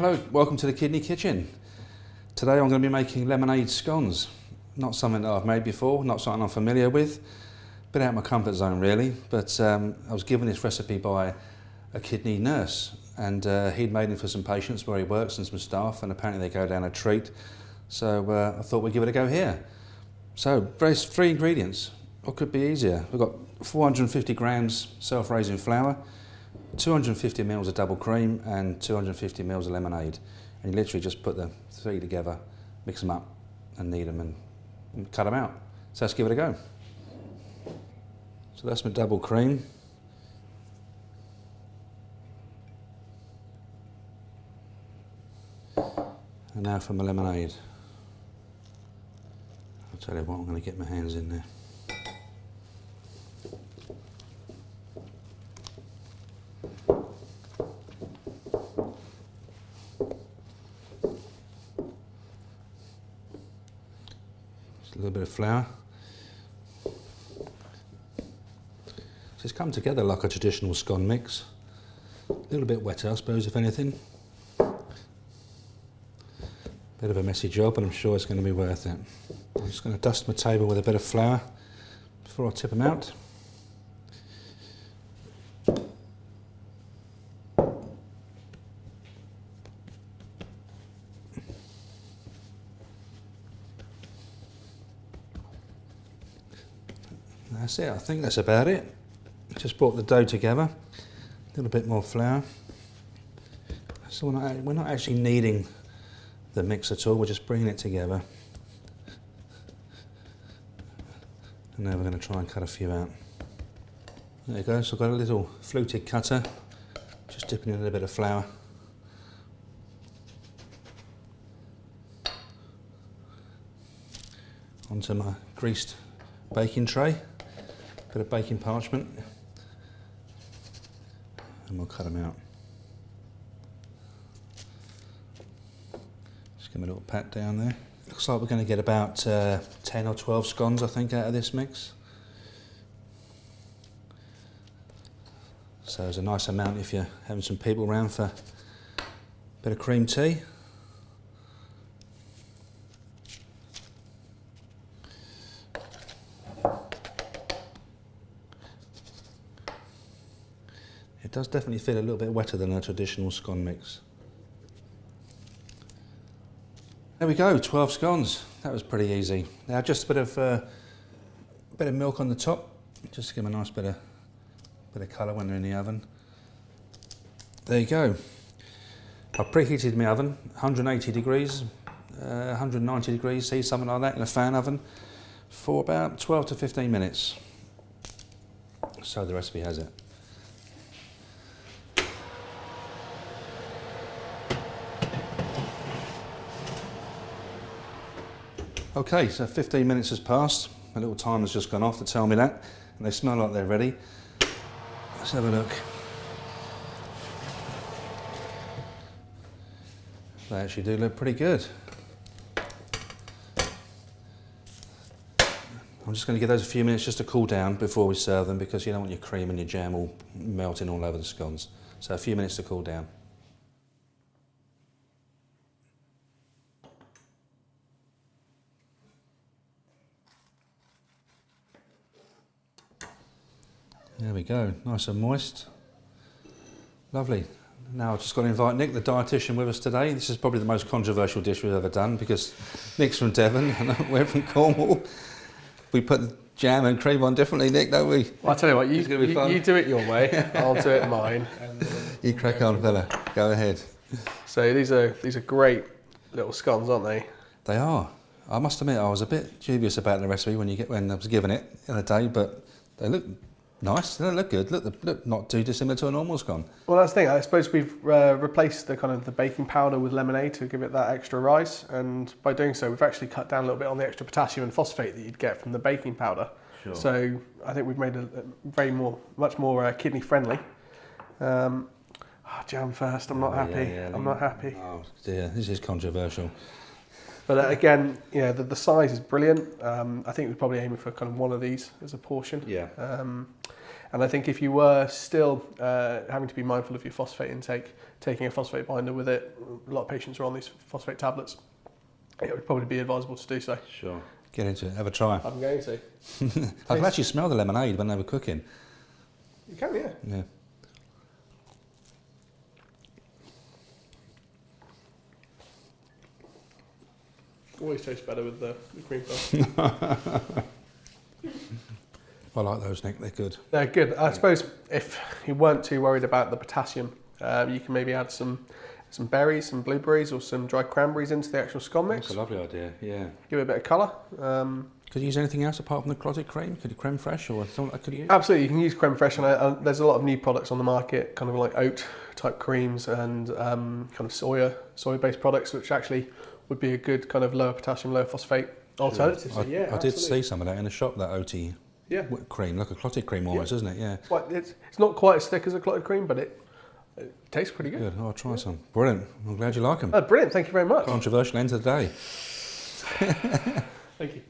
Hello, welcome to the Kidney Kitchen. Today I'm going to be making lemonade scones. Not something that I've made before, not something I'm familiar with. A bit out of my comfort zone really, but I was given this recipe by a kidney nurse, and he'd made them for some patients where he works and some staff, and apparently they go down a treat. So I thought we'd give it a go here. So, three ingredients. What could be easier? We've got 450 grams self-raising flour, 250 ml of double cream and 250 ml of lemonade. And you literally just put the three together, mix them up and knead them and cut them out. So let's give it a go. So that's my double cream. And now for my lemonade. I'll tell you what, I'm going to get my hands in there. Just a little bit of flour. So it's come together like a traditional scone mix. A little bit wetter, I suppose, if anything. Bit of a messy job, but I'm sure it's going to be worth it. I'm just going to dust my table with a bit of flour before I tip them out. That's it, I think that's about it. Just brought the dough together, a little bit more flour. So we're not actually kneading the mix at all, we're just bringing it together. And now we're going to try and cut a few out. There you go, so I've got a little fluted cutter, just dipping in a bit of flour. Onto my greased baking tray, bit of baking parchment, and we'll cut them out. Just give them a little pat down there. Looks like we're going to get about 10 or 12 scones, I think, out of this mix. So it's a nice amount if you're having some people around for a bit of cream tea. It does definitely feel a little bit wetter than a traditional scone mix. There we go, 12 scones. That was pretty easy. Now just a bit of milk on the top, just to give them a nice bit of colour when they're in the oven. There you go. I've preheated my oven, 180 degrees, 190 degrees, see, something like that, in a fan oven, for about 12 to 15 minutes. So the recipe has it. Okay, so 15 minutes has passed. A little timer's just gone off to tell me that, and they smell like they're ready. Let's have a look. They actually do look pretty good. I'm just going to give those a few minutes just to cool down before we serve them, because you don't want your cream and your jam all melting all over the scones. So a few minutes to cool down. There we go, nice and moist. Lovely. Now I've just got to invite Nick, the dietitian, with us today. This is probably the most controversial dish we've ever done, because Nick's from Devon and we're from Cornwall. We put the jam and cream on differently, Nick, don't we? Well, I'll tell you what, you do it your way, I'll do it mine. You crack on, fella. Go ahead. So these are great little scones, aren't they? They are. I must admit, I was a bit dubious about the recipe when I was given it the other day, but they look nice. They don't look good. Look not too dissimilar to a normal scone. Well, that's the thing. I suppose we've replaced the baking powder with lemonade to give it that extra rise, and by doing so, we've actually cut down a little bit on the extra potassium and phosphate that you'd get from the baking powder. Sure. So I think we've made it much more kidney friendly. Jam first. I'm not happy. Yeah, I'm not happy. Oh dear, this is controversial. But again, you know, the size is brilliant. I think we're probably aiming for kind of one of these as a portion. Yeah. And I think if you were still having to be mindful of your phosphate intake, taking a phosphate binder with it, a lot of patients are on these phosphate tablets, it would probably be advisable to do so. Sure. Get into it, have a try. I'm going to. I can actually smell the lemonade when they were cooking. You can, yeah. Yeah. Always tastes better with the cream puff. I like those, Nick, they're good. They're good. I suppose if you weren't too worried about the potassium, you can maybe add some berries, some blueberries or some dried cranberries into the actual scone mix. That's a lovely idea, yeah. Give it a bit of colour. Could you use anything else apart from the clotted cream? Could you creme fraiche or something like that could you use? Absolutely, you can use creme fraiche, and there's a lot of new products on the market, kind of like oat type creams and kind of soya-based products, which actually would be a good kind of lower potassium, lower phosphate alternative. Sure. So, I did see some of that in the shop, that oaty cream, like a clotted cream almost, isn't it? Yeah. It's not quite as thick as a clotted cream, but it tastes pretty good. Good, I'll try some. Brilliant, I'm glad you like them. Brilliant, thank you very much. Controversial end of the day. Thank you.